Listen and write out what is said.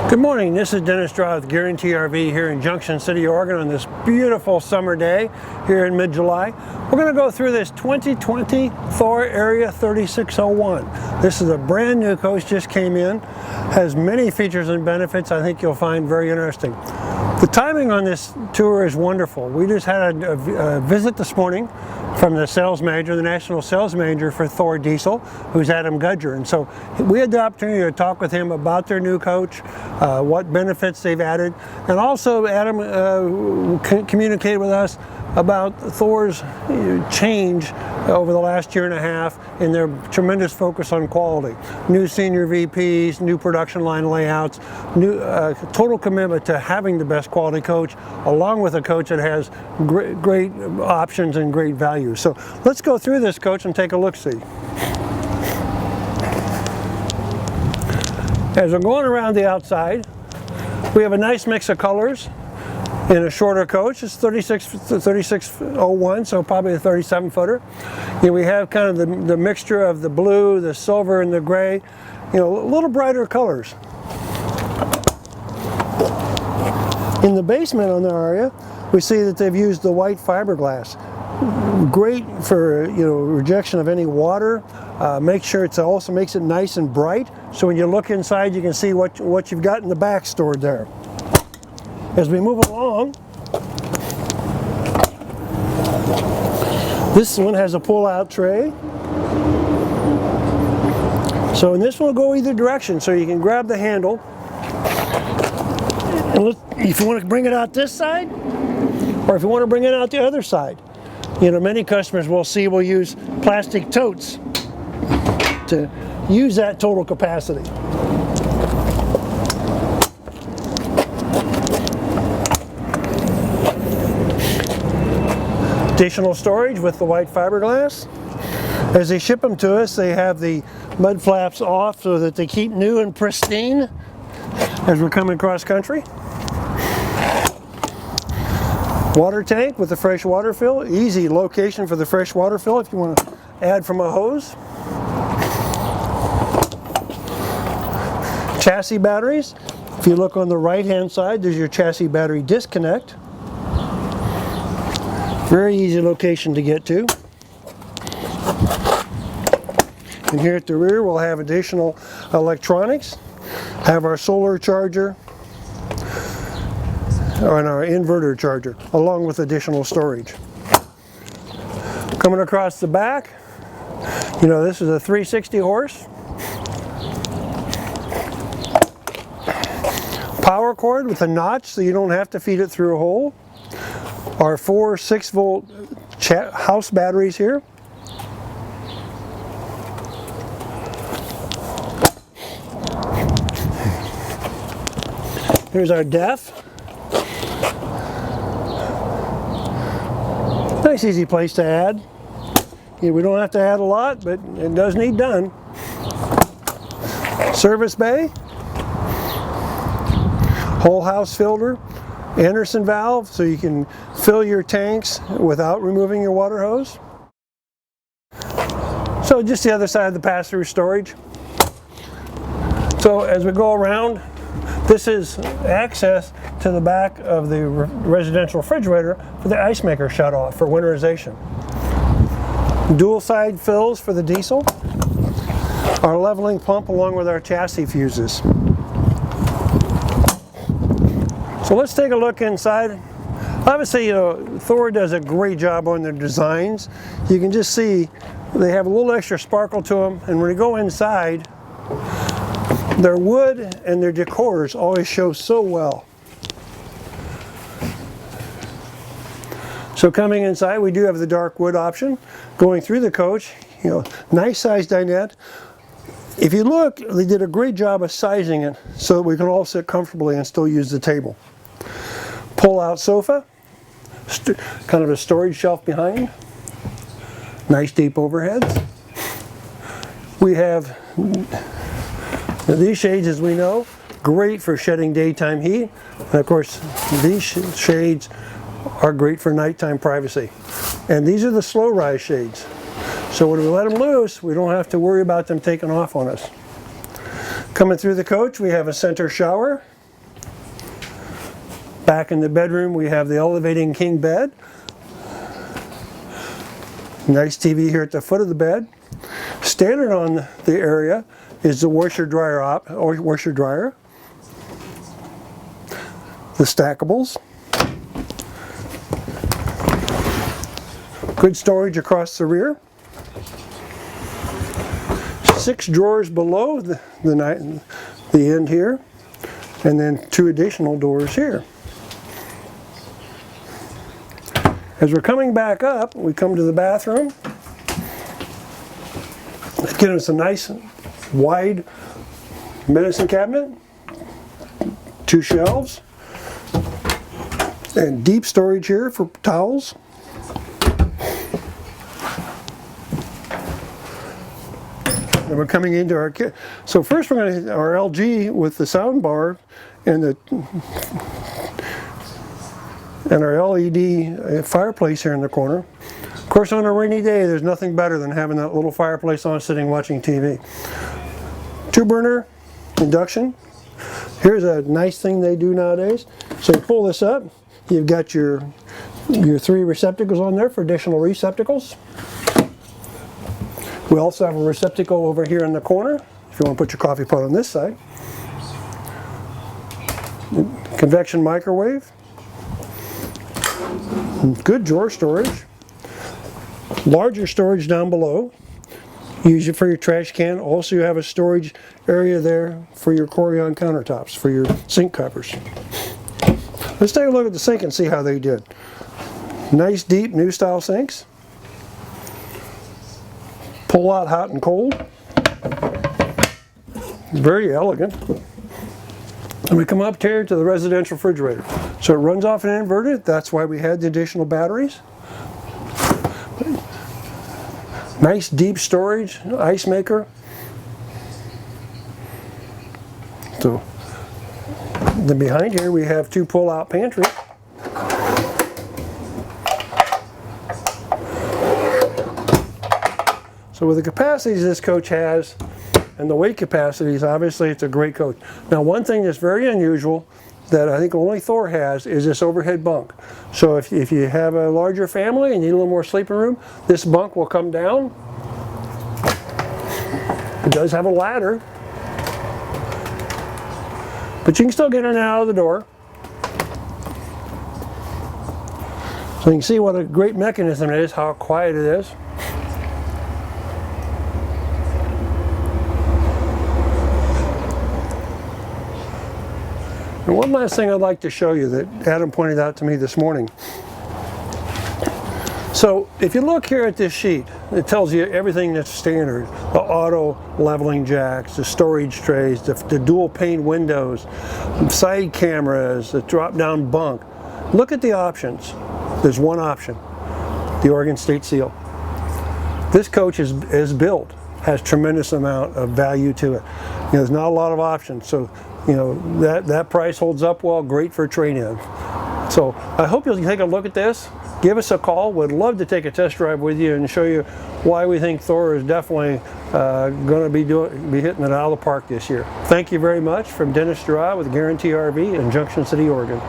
Good morning, this is Dennis.Girod with Guaranty RV here in Junction City, Oregon on this beautiful summer day here in mid-July. We're going to go through this 2020 Thor Aria 3601. This is a brand new coach, just came in, has many features and benefits I think you'll find very interesting. The timing on this tour is wonderful. We just had a visit this morning from the sales manager, the national sales manager for Thor Diesel, who's Adam Gudger. And so we had the opportunity to talk with him about their new coach, what benefits they've added, and also Adam communicated with us about Thor's change over the last year and a half in their tremendous focus on quality. New senior VPs, new production line layouts, new total commitment to having the best quality coach, along with a coach that has great options and great value. So let's go through this coach and take a look-see. As we're going around the outside, we have a nice mix of colors. In a shorter coach, it's 3601, so probably a 37-footer. We have kind of the mixture of the blue, the silver, and the gray. A little brighter colors. In the basement on the Aria, we see that they've used the white fiberglass. Great for rejection of any water. Make sure it also makes it nice and bright, so when you look inside, you can see what you've got in the back stored there. As we move along, this one has a pull-out tray. So in this one will go either direction, so you can grab the handle. And if you want to bring it out this side, or if you want to bring it out the other side. Many customers will use plastic totes to use that total capacity. Additional storage with the white fiberglass. As they ship them to us, they have the mud flaps off so that they keep new and pristine as we're coming cross country. Water tank with the fresh water fill. Easy location for the fresh water fill if you want to add from a hose. Chassis batteries. If you look on the right hand side, there's your chassis battery disconnect. Very easy location to get to. And here at the rear we'll have additional electronics. Have our solar charger and our inverter charger, along with additional storage. Coming across the back, this is a 360 horse. Power cord with a notch so you don't have to feed it through a hole. Our 4 6-volt house batteries here. Here's our DEF. Nice easy place to add. We don't have to add a lot, but it does need done. Service bay. Whole house filter. Anderson valve so you can fill your tanks without removing your water hose. So just the other side of the pass-through storage. So as we go around, this is access to the back of the residential refrigerator for the ice maker shut off for winterization. Dual side fills for the diesel. Our leveling pump along with our chassis fuses. So let's take a look inside. Obviously, Thor does a great job on their designs. You can just see they have a little extra sparkle to them, and when you go inside, their wood and their decors always show so well. So coming inside, we do have the dark wood option. Going through the coach, nice sized dinette. If you look, they did a great job of sizing it so that we can all sit comfortably and still use the table. Pull-out sofa, kind of a storage shelf behind. Nice deep overheads. We have these shades, as we know, great for shedding daytime heat. And of course, these shades are great for nighttime privacy. And these are the slow rise shades. So when we let them loose, we don't have to worry about them taking off on us. Coming through the coach, we have a center shower. Back in the bedroom we have the elevating king bed. Nice TV here at the foot of the bed. Standard on the area is the washer dryer. The stackables. Good storage across the rear. 6 drawers below the end here, and then 2 additional doors here. As we're coming back up, we come to the bathroom. Again, it's a nice wide medicine cabinet, 2 shelves, and deep storage here for towels. And we're coming into our kit. So first we're going to hit our LG with the sound bar and our LED fireplace here in the corner. Of course, on a rainy day, there's nothing better than having that little fireplace on, sitting watching TV. 2-burner induction. Here's a nice thing they do nowadays. So you pull this up, you've got your 3 receptacles on there for additional receptacles. We also have a receptacle over here in the corner, if you want to put your coffee pot on this side. Convection microwave. Good drawer storage. Larger storage down below. Use it for your trash can. Also, you have a storage area there for your Corian countertops, for your sink covers. Let's take a look at the sink and see how they did. Nice, deep, new style sinks. Pull out hot and cold. Very elegant. And we come up here to the residential refrigerator. So it runs off an inverter. That's why we had the additional batteries. Nice deep storage, ice maker. So then behind here we have 2 pull-out pantries. So with the capacities this coach has and the weight capacities, obviously it's a great coach. Now, one thing that's very unusual that I think only Thor has is this overhead bunk. So if you have a larger family and need a little more sleeping room, this bunk will come down. It does have a ladder, but you can still get in and out of the door. So you can see what a great mechanism it is, how quiet it is. And one last thing I'd like to show you that Adam pointed out to me this morning. So if you look here at this sheet, it tells you everything that's standard. The auto leveling jacks, the storage trays, the dual pane windows, side cameras, the drop down bunk. Look at the options. There's one option, the Oregon State Seal. This coach is built, has tremendous amount of value to it. There's not a lot of options. So that price holds up well, great for trade-in. So I hope you'll take a look at this. Give us a call. We'd love to take a test drive with you and show you why we think Thor is definitely going to be hitting it out of the park this year. Thank you very much from Dennis.Girod with Guaranty RV in Junction City, Oregon.